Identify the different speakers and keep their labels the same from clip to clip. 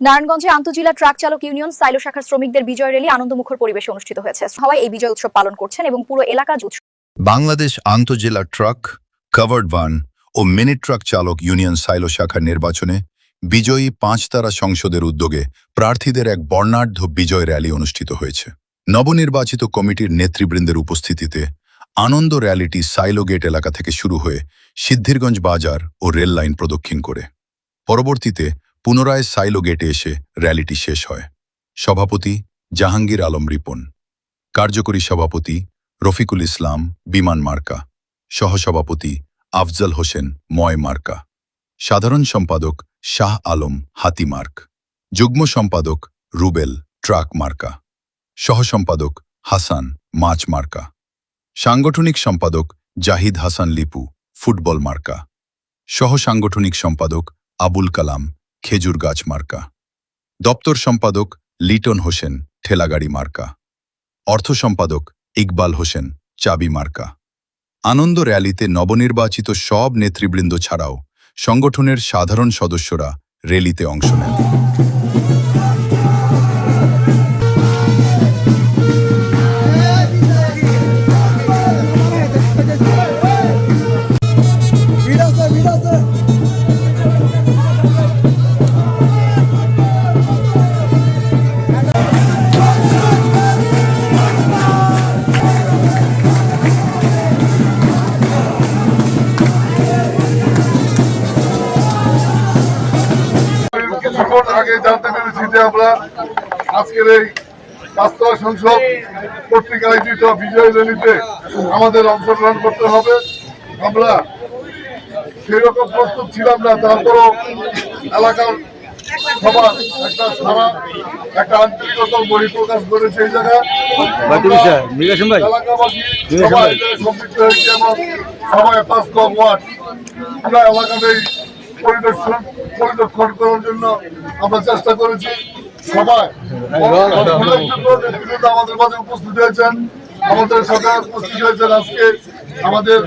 Speaker 1: নারায়ণগঞ্জে আন্তঃজেলা ট্রাক চালক union silo শাখার শ্রমিকদের বিজয় র্যালি আনন্দমুখর পরিবেশে অনুষ্ঠিত হয়েছে। সবাই এই বিজয় উৎসব পালন করছেন এবং পুরো এলাকা উৎসব।
Speaker 2: বাংলাদেশ আন্তঃজেলা ট্রাক, কাভার্ড ভ্যান ও মিনি ট্রাক চালক ইউনিয়ন সাইলো শাখার নির্বাচনে বিজয়ী 5 তারা সংসদের উদ্যোগে প্রার্থীদের এক বর্ণাঢ্য বিজয় র্যালি অনুষ্ঠিত হয়েছে। নবনির্বাচিত কমিটির নেতৃবৃন্দের উপস্থিতিতে আনন্দ র্যালিটি সাইলো গেট এলাকা থেকে শুরু হয়ে সিদ্ধিরগঞ্জ বাজার ও রেল লাইন প্রদক্ষিণ করে পরবর্তীতে পুনরায় সাইলো গেটে এসে র্যালিটি শেষ হয়। সভাপতি জাহাঙ্গীর আলম রিপন, কার্যকরী সভাপতি রফিকুল ইসলাম বিমান মার্কা, সহসভাপতি আফজল হোসেন ময় মার্কা, সাধারণ সম্পাদক শাহ আলম হাতি মার্ক, যুগ্ম সম্পাদক রুবেল ট্রাক মার্কা, সহসম্পাদক হাসান মাছ মার্কা, সাংগঠনিক সম্পাদক জাহিদ হাসান লিপু ফুটবল মার্কা, সহসাংগঠনিক সম্পাদক আবুল কালাম খেজুর গাছ মার্কা, দপ্তর সম্পাদক লিটন হোসেন ঠেলাগাড়ি মার্কা, অর্থ সম্পাদক ইকবাল হোসেন চাবি মার্কা। আনন্দ র্যালিতে নবনির্বাচিত সব নেতৃবৃন্দ ছাড়াও সংগঠনের সাধারণ সদস্যরা র্যালিতে অংশ নেন।
Speaker 3: কিছুক্ষণ আগে জানতে পেরেছি যে আমরা আজকের এই 5 তারা সংসদ কর্তৃক আয়োজিত বিজয় র্যালিতে আমাদের অংশগ্রহণ করতে হবে। আমরা সেই রকম প্রস্তুত ছিলাম না, তারপরও এলাকার সবার একটা আন্তরিকতা বহিঃপ্রকাশ করেছে এই জায়গায়। এলাকাবাসী সবাই সম্পৃক্ত হয়েছে এবং সবাই 5 নং ওয়ার্ড পুরো এলাকাতেই পরিদর্শন করার জন্য আমরা চেষ্টা করেছি। সবাই আমাদের মাঝে উপস্থিত হয়েছেন, আমাদের সাথে উপস্থিত হয়েছেন আজকে আমাদের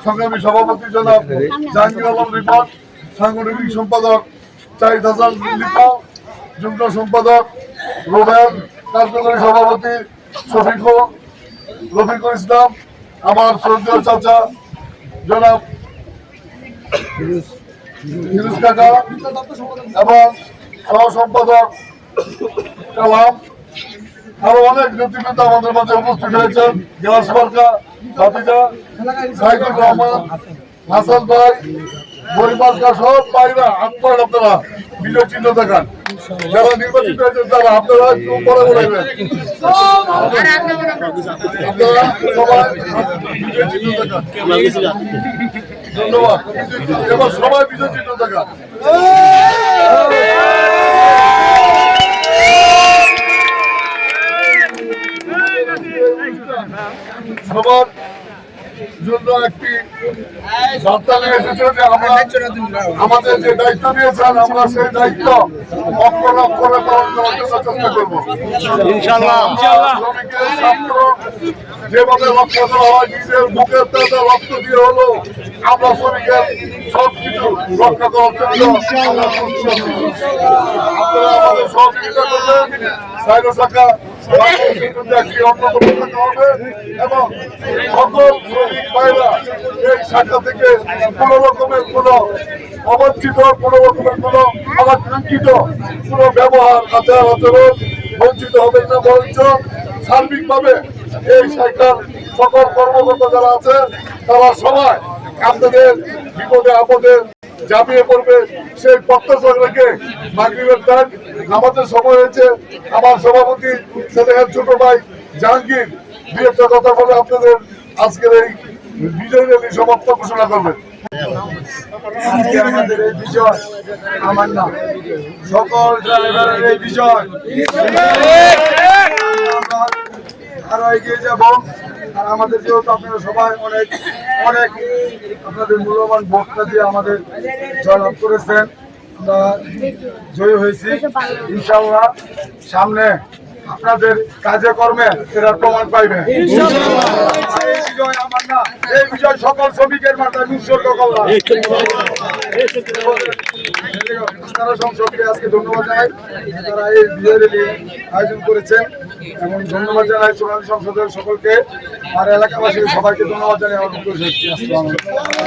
Speaker 3: সংগ্রামী সভাপতি জনাব জাহাঙ্গীর আলম রিপন, সাংগঠনিক সম্পাদক জাহিদ হাসান লিপু, যুগ্ম সম্পাদক রুবেল, কার্যকরী সভাপতি রফিকুল ইসলাম, আমার শ্রদ্ধেয় চাচা জনাব ফিরোজ কাকা এবং সহ সম্পাদক কালাম, আরো অনেক নেতৃবৃন্দ আমাদের মাঝে উপস্থিত হয়েছেন। গেলাস মার্কা ভাতিজা সাইদুর রহমান, হাসান ভাই, বই মার্কা সব ভাইরা আপনার আপনারা বিজয় চিহ্ন দেখান। যারা নির্বাচিত হয়েছেন তারা আপনারা একটু পরে বলাইবেন, আপনারা সবাই বিজয় চিহ্ন দেখান। ধন্যবাদ। এবার সবাই বিজয় চিহ্ন দেখান। সবার জন্য একটি বার্তা নিয়ে এসেছে যে আমাদের যে দায়িত্ব দিয়েছেন আমরা সেই দায়িত্ব অক্ষরে অক্ষরে পালন করার জন্য চেষ্টা করবো। শ্রমিকের ছাত্র যেভাবে রক্ষা করা হয়, নিজের বুকের তাজা রক্ত দিয়ে হলো আমরা শ্রমিকের সবকিছু রক্ষা করার জন্য আপনারা আমাদের সহযোগিতা করবেন। সাইলো শাখা একটি অন্যতম হবে এবং সকল শ্রমিক ভাইরা এই শাখা থেকে কোন রকমের কোন অবাঞ্ছিত, কোন রকমের কোন অবাঞ্ছিত কোন ব্যবহার আচার আচরণ বঞ্চিত হবেন না, বরঞ্চ সার্বিকভাবে এই শাখার সকল কর্মকর্তা যারা আছে তারা সবাই আপনাদের বিপদে আপদে ঝাঁপিয়ে পড়বে সেই প্রত্যাশা রেখে মাগরিবের টাইম নামাজের সময় হয়েছে। আমার সভাপতি সেখানে ছোট ভাই জাহাঙ্গীর দুই একটা কথা বলে আপনাদের আজকের এই বিজয় র্যালি সমাপ্ত ঘোষণা করবেন।
Speaker 4: আজকে আমাদের এই বিজয় আমার না, সকল ড্রাইভারের এই বিজয়। আরো এগিয়ে যাব। আর আমাদের যেহেতু আপনারা সবাই অনেক অনেক আপনাদের মূল্যবান ভোটটা দিয়ে আমাদের জয়লাভ করেছেন, আমরা জয়ী হয়েছি। ইনশাআল্লাহ সামনে আপনাদের কাজে কর্মে এরা প্রমাণ পাইবেন। এই বিজয় আমার না, এই বিজয় সকল শ্রমিকের মাথায় উৎসর্গ করলাম। তারা সংসদকে আজকে ধন্যবাদ জানাই, তারা এই বিজয় র্যালি আয়োজন করেছেন এবং ধন্যবাদ জানাই চূড়ান্ত সংসদের সকলকে আর এলাকাবাসীর সবাইকে ধন্যবাদ জানাই আমার বক্তব্য শেষ করছি। আসসালামু আলাইকুম।